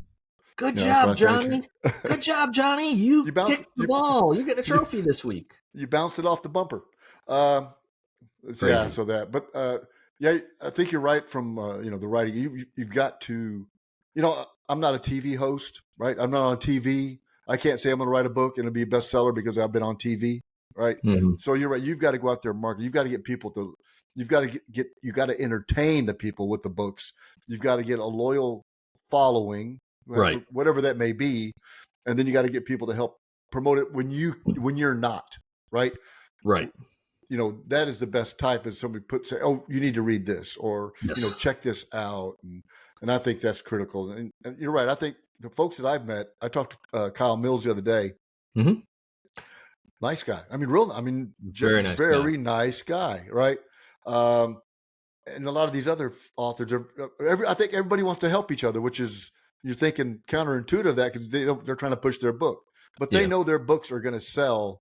Good that's job, what I Johnny. think. Good job, Johnny. You You bounced kicked the ball. You're getting a you, trophy this week. you bounced it off the bumper. Yeah, Crazy. so that, but yeah, I think you're right. From the writing, you've got to, I'm not a TV host, right? I'm not on TV. I can't say I'm going to write a book and it'll be a bestseller because I've been on TV, right? Mm-hmm. So you're right. You've got to go out there and market. You've got to get people to. You've got to you got to entertain the people with the books. You've got to get a loyal following, Right? whatever that may be, and then you got to get people to help promote it when you're not, right. Right. That is the best type, is somebody say, oh, you need to read this, or Yes. check this out, and I think that's critical. And you're right. I think the folks that I've met, I talked to Kyle Mills the other day. Mm-hmm. Nice guy. Very nice very guy. nice guy, right? And a lot of these other authors I think everybody wants to help each other, which is, you're thinking counterintuitive, that because they're trying to push their book, but they know their books are going to sell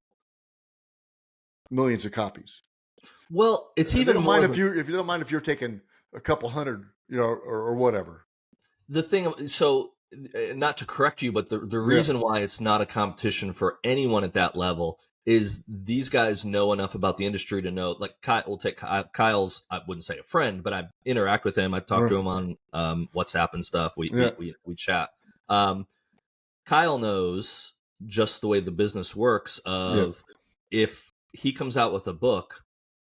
millions of copies. Well, it's If even they don't more. mind if you don't mind if you're taking a couple hundred, or whatever. The thing, so not to correct you, but the reason why it's not a competition for anyone at that level is these guys know enough about the industry to know, like we'll take Kyle's, I wouldn't say a friend, but I interact with him. I talk to him on WhatsApp and stuff. We chat. Kyle knows just the way the business works of if he comes out with a book,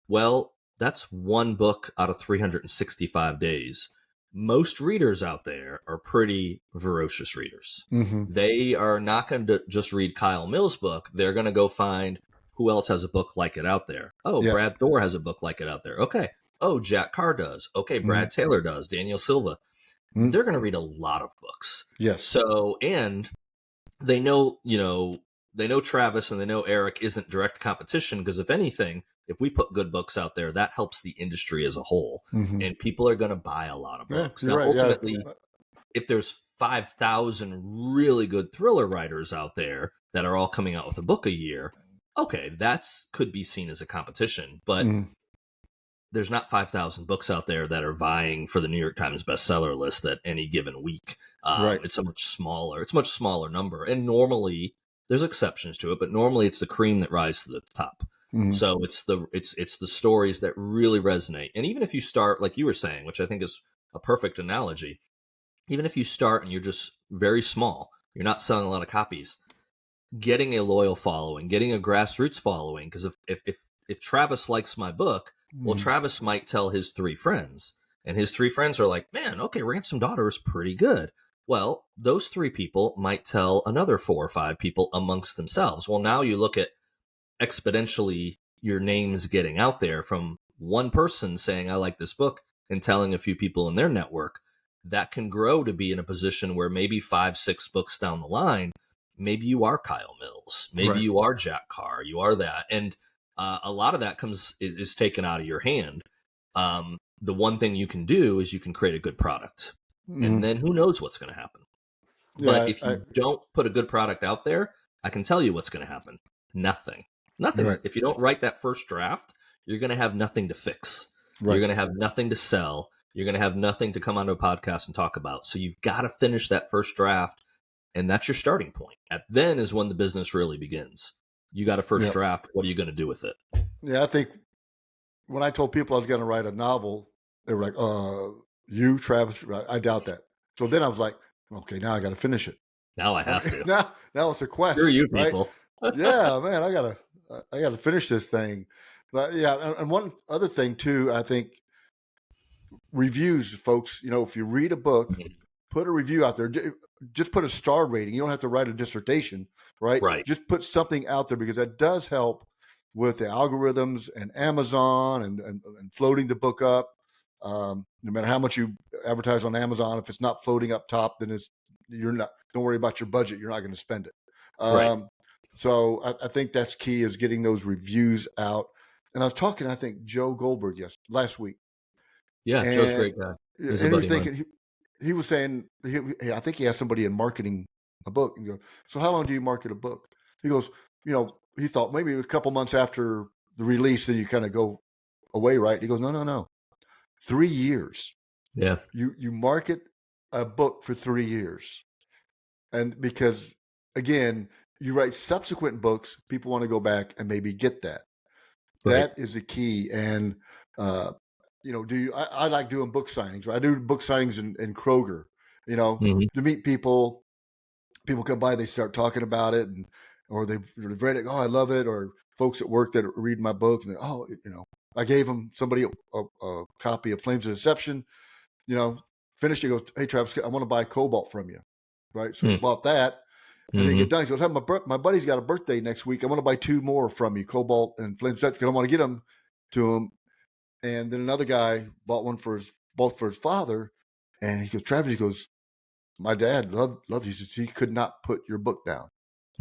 well, that's one book out of 365 days. Most readers out there are pretty ferocious readers. Mm-hmm. They are not going to just read Kyle Mills' book. They're going to go find who else has a book like it out there. Oh, Brad Thor has a book like it out there. Okay. Oh, Jack Carr does. Okay, Brad Taylor does. Daniel Silva. Mm-hmm. They're going to read a lot of books. Yes. So, and they know, Travis and they know Eric isn't direct competition, because if anything, if we put good books out there, that helps the industry as a whole, Mm-hmm. and people are going to buy a lot of Yeah, books. you're Now, right. Yeah. ultimately, if there's 5,000 really good thriller writers out there that are all coming out with a book a year, okay, that's could be seen as a competition, but Mm-hmm. there's not 5,000 books out there that are vying for the New York Times bestseller list at any given week. Right. It's a much smaller number. And normally there's exceptions to it, but normally it's the cream that rises to the top. Mm-hmm. So it's the stories that really resonate. And even if you start, like you were saying, which I think is a perfect analogy, even if you start and you're just very small, you're not selling a lot of copies, getting a loyal following, getting a grassroots following. Because if Travis likes my book, well, Mm-hmm. Travis might tell his 3 friends, and his 3 friends are like, "Man, okay, Ransomed Daughter is pretty good." Well, those 3 people might tell another 4 or 5 people amongst themselves. Well, now you look at exponentially your names getting out there from one person saying, "I like this book," and telling a few people in their network. That can grow to be in a position where maybe 5, 6 books down the line, maybe you are Kyle Mills, maybe Right. you are Jack Carr, you are that. And a lot of that is taken out of your hand. The one thing you can do is you can create a good product, Mm-hmm. and then who knows what's going to happen. But Yeah. if you don't put a good product out there, I can tell you what's going to happen. Nothing. Right. If you don't write that first draft, you're going to have nothing to fix. You're Right. going to have nothing to sell. You're going to have nothing to come onto a podcast and talk about. So you've got to finish that first draft, and that's your starting point. And then is when the business really begins. You got a first Yeah. draft. What are you going to do with it? Yeah. I think when I told people I was going to write a novel, they were like, you, Travis? I doubt that. So then I was like, okay, now I got to finish it. Now I I have mean, to. now it's a Screw quest, you, right? people. Yeah, man, I gotta finish this thing. But yeah, and one other thing too, I think reviews, folks. You know, if you read a book, put a review out there. Just put a star rating. You don't have to write a dissertation, right? Right. Just put something out there because that does help with the algorithms and Amazon and floating the book up. No matter how much you advertise on Amazon, if it's not floating up top, then you're not. Don't worry about your budget. You're not going to spend it. Right. So I think that's key is getting those reviews out. And I was talking, I think Joe Goldberg last week, Yeah, Joe's a and great guy. He's a and he was buddy of mine. thinking he was saying I think he asked somebody in marketing a book and go, so how long do you market a book? He goes, he thought maybe a couple months after the release, then you kind of go away, right? He goes, no, 3 years. Yeah. You market a book for 3 years, and because again, you write subsequent books, people want to go back and maybe get that. Right. That is a key. And I like doing book signings, right? I do book signings in Kroger, Mm-hmm. to meet people. People come by, they start talking about it, or they've read it. Oh, I love it. Or folks at work that read my book, and I gave them somebody a copy of Flames of Deception. Finished. He goes, "Hey, Travis, I want to buy Cobalt from you." Right. So he bought that. And then get done. He goes, "Hey, my buddy's got a birthday next week. I want to buy 2 more from you, Cobalt and Flames because I want to get them to him." And then another guy bought one both for his father. And he goes, "Travis," he goes, "my dad loved you." He says, "He could not put your book down."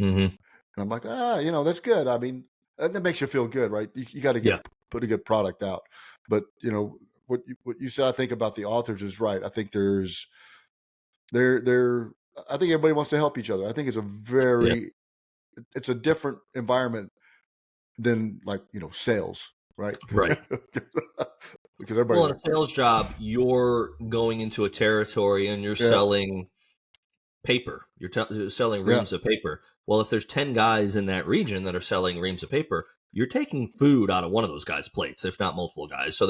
Mm-hmm. And I'm like, that's good. I mean, that makes you feel good, right? You got to put a good product out. But what you said, I think about the authors is right. I think I think everybody wants to help each other. I think it's a different environment than sales, right? Right. Because everybody's Well, in a like, sales job, you're going into a territory and you're yeah, selling paper. You're selling yeah, reams of paper. Well, if there's 10 guys in that region that are selling reams of paper, you're taking food out of one of those guys' plates, if not multiple guys. So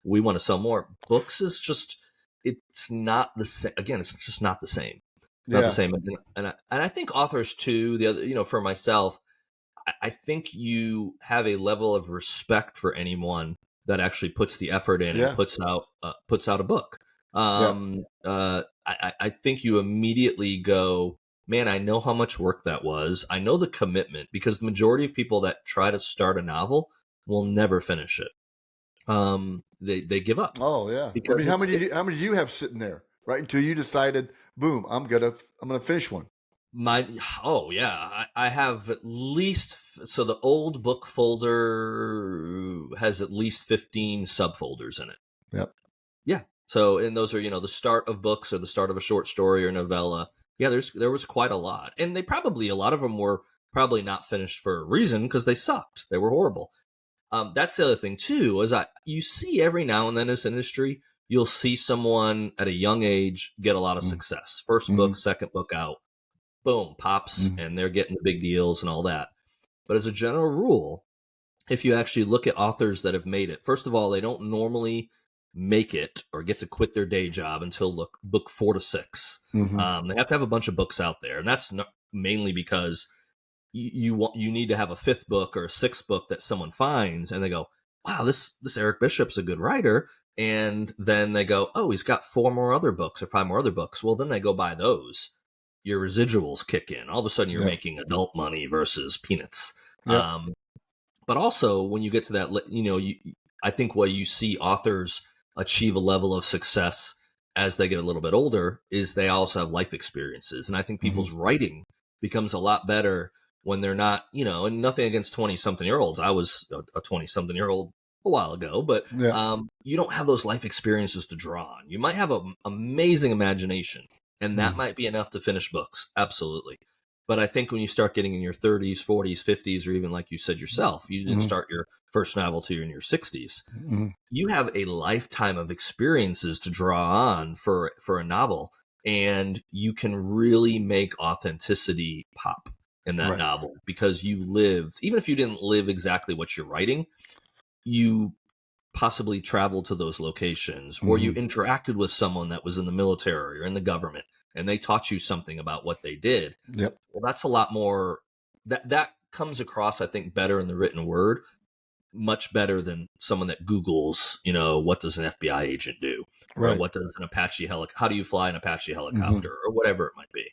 we want to sell more. Books is just, it's not the same. Again, it's just not the same. It's not the yeah, same. And I think authors too, the other, for myself, I think you have a level of respect for anyone that actually puts the effort in and yeah, puts out a book. yeah, I think you immediately go, man, I know how much work that was. I know the commitment, because the majority of people that try to start a novel will never finish it. They give up oh yeah. I because mean, how many do you have sitting there, right? Until you decided, boom, I'm gonna finish one. Oh yeah, I have at least, so the old book folder has at least 15 subfolders in it. Yep. Yeah. So, and those are, the start of books or the start of a short story or novella. Yeah, there was quite a lot. And a lot of them were probably not finished for a reason because they sucked. They were horrible. That's the other thing too, is you see every now and then in this industry, you'll see someone at a young age get a lot of success. First Mm-hmm. book, second book out, boom, pops, Mm-hmm. and they're getting the big deals and all that. But as a general rule, if you actually look at authors that have made it, first of all, they don't normally make it or get to quit their day job until book 4 to 6. Mm-hmm. They have to have a bunch of books out there, and that's mainly because you need to have a fifth book or a sixth book that someone finds, and they go, "Wow, this Eric Bishop's a good writer." And then they go, "Oh, he's got 4 more other books or 5 more other books." Well, then they go buy those. Your residuals kick in. All of a sudden, you're Yep. making adult money versus peanuts. Yep. But also when you get to that, I think what you see authors achieve a level of success as they get a little bit older is they also have life experiences. And I think Mm-hmm. people's writing becomes a lot better when they're not, and nothing against 20 something year olds. I was a 20 something year old a while ago, but Yeah. you don't have those life experiences to draw on. You might have an amazing imagination, and that Mm-hmm. might be enough to finish books. Absolutely. But I think when you start getting in your 30s, 40s, 50s, or even like you said yourself, you didn't Mm-hmm. start your first novel till you're in your 60s. Mm-hmm. You have a lifetime of experiences to draw on for a novel, and you can really make authenticity pop in that Right. novel because you lived, even if you didn't live exactly what you're writing, you possibly traveled to those locations, or you Mm-hmm. interacted with someone that was in the military or in the government and they taught you something about what they did. Yep. Well, that's a lot more that comes across, I think, better in the written word, much better than someone that Googles, what does an FBI agent do? Or Right. what does an Apache how do you fly an Apache Mm-hmm. helicopter or whatever it might be.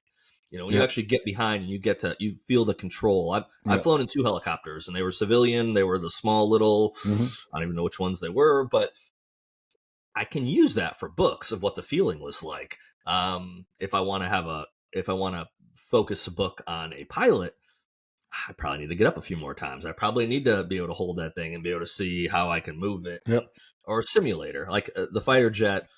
When you Yep. actually get behind and you feel the control. I've Yep. flown in 2 helicopters and they were civilian. They were the small little, Mm-hmm. I don't even know which ones they were, but I can use that for books of what the feeling was like. If I want to focus a book on a pilot, I probably need to get up a few more times. I probably need to be able to hold that thing and be able to see how I can move it. Yep. Or a simulator, like the fighter jet.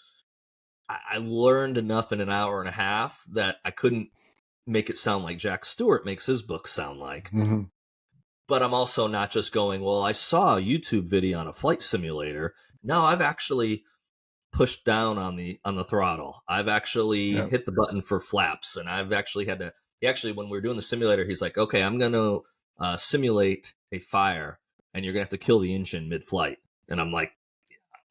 I learned enough in an hour and a half that I couldn't make it sound like Jack Stewart makes his books sound like. Mm-hmm. But I'm also not just going, well, I saw a YouTube video on a flight simulator. No, I've actually pushed down on the throttle. I've actually Yep. hit the button for flaps, and I've actually had to. He actually, when we were doing the simulator, he's like, "Okay, I'm going to simulate a fire, and you're going to have to kill the engine mid-flight." And I'm like,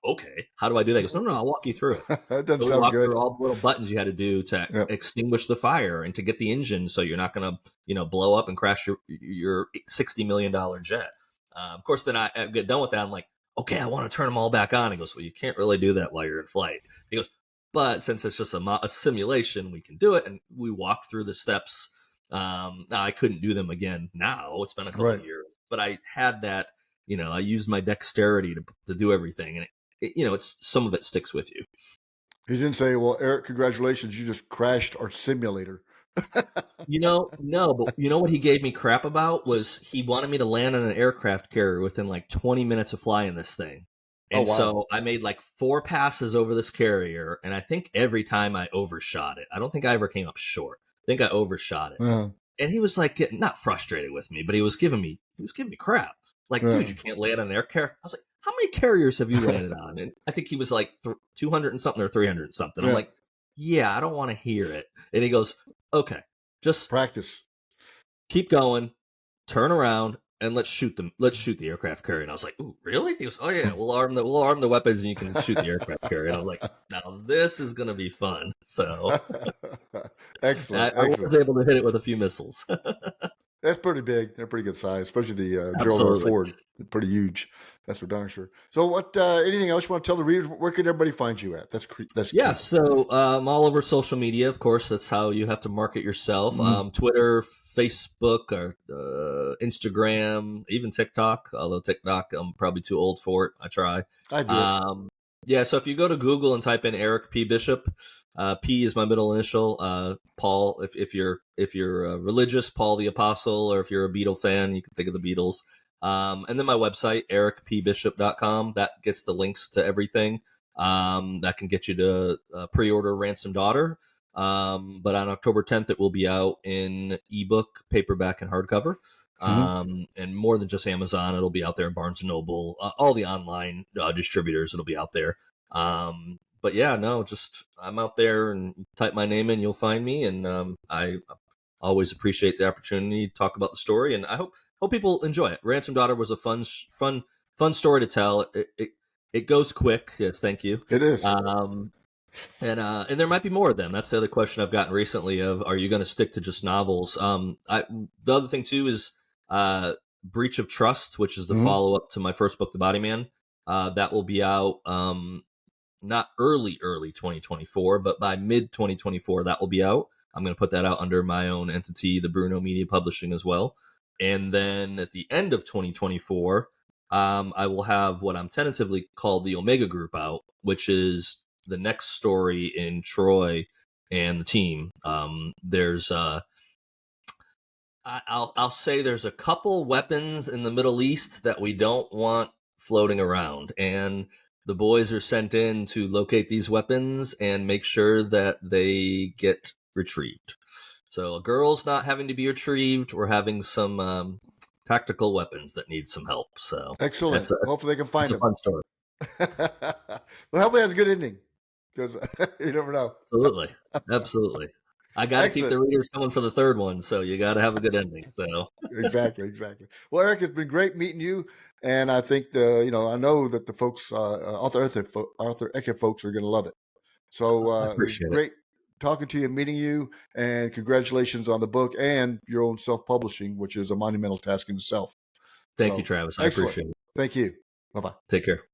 "Okay, how do I do that?" He goes, "No, I'll walk you through it." That doesn't So we sound walked good. through all the little buttons you had to do to Yep. extinguish the fire and to get the engine, so you're not going to, blow up and crash your $60 million jet. Of course, then I get done with that. I'm like, okay, I want to turn them all back on. He goes, well, you can't really do that while you're in flight. He goes, but since it's just a simulation, we can do it. And we walk through the steps. Now I couldn't do them again. Now it's been a couple Right. of years, but I had that. I used my dexterity to do everything, and it's some of it sticks with you. He didn't say, "Well, Eric, congratulations, you just crashed our simulator." No, but what he gave me crap about was he wanted me to land on an aircraft carrier within like 20 minutes of flying this thing. Oh And wow. so I made like 4 passes over this carrier, and I think every time I overshot it. I don't think I ever came up short. I think I overshot it. Uh, And he was like getting not frustrated with me, but he was giving me crap. Like, dude, uh, you can't land on an air carrier. I was like, how many carriers have you landed on? And I think he was like 200 and something or 300 and something. I'm yeah. like, yeah, I don't want to hear it. And he goes, okay, just Practice. keep going, turn around, and let's shoot them. Let's shoot the aircraft carrier. And I was like, ooh, really? He goes, oh yeah, we'll arm the weapons, and you can shoot the aircraft carrier. And I'm like, now this is gonna be fun. So Excellent. I was Excellent. able to hit it with a few missiles. That's pretty big. They're pretty good size, especially the Gerald R. Absolutely. Ford. They're pretty huge. That's for darn sure. So, what? Anything else you want to tell the readers? Where can everybody find you at? That's Yeah, key. so all over social media, of course. That's how you have to market yourself. Mhm. Twitter, Facebook, or Instagram, even TikTok. Although TikTok, I'm probably too old for it. I try. I do it. Yeah, so if you go to Google and type in Eric P. Bishop, P is my middle initial. Paul, if you're religious, Paul the Apostle, or if you're a Beatle fan, you can think of the Beatles. And then my website, ericpbishop.com, that gets the links to everything. That can get you to pre-order Ransomed Daughter. But on October 10th, it will be out in ebook, paperback, and hardcover. And more than just Amazon, it'll be out there in Barnes and Noble, all the online distributors. It'll be out there. But yeah, no, just I'm out there and type my name in, you'll find me, and I always appreciate the opportunity to talk about the story, and I hope people enjoy it. Ransom Daughter was a fun story to tell. It goes quick. Yes, thank you. It is. And there might be more of them. That's the other question I've gotten recently: of are you going to stick to just novels? The other thing too is Breach of Trust, which is the follow up to my first book, The Body Man. That will be out not early 2024, but by mid 2024 that will be out. I'm going to put that out under my own entity, the Bruno Media Publishing, as well. And then at the end of 2024, I will have what I'm tentatively called the Omega Group out, which is the next story in Troy and the team. I'll say there's a couple weapons in the Middle East that we don't want floating around, and the boys are sent in to locate these weapons and make sure that they get retrieved. So a girl's not having to be retrieved. We're having some tactical weapons that need some help. So Excellent. Hopefully they can find it's a them. fun story. Well, hopefully it has a good ending, because you never know. Absolutely. I got to keep the readers coming for the third one, so you got to have a good ending. So exactly. Well, Eric, it's been great meeting you, and I think I know that the folks, Author Ecke folks, are going to love it. So I it was great talking to you, meeting you, and congratulations on the book and your own self-publishing, which is a monumental task in itself. Thank you, Travis. I appreciate it. Thank you. Bye-bye. Take care.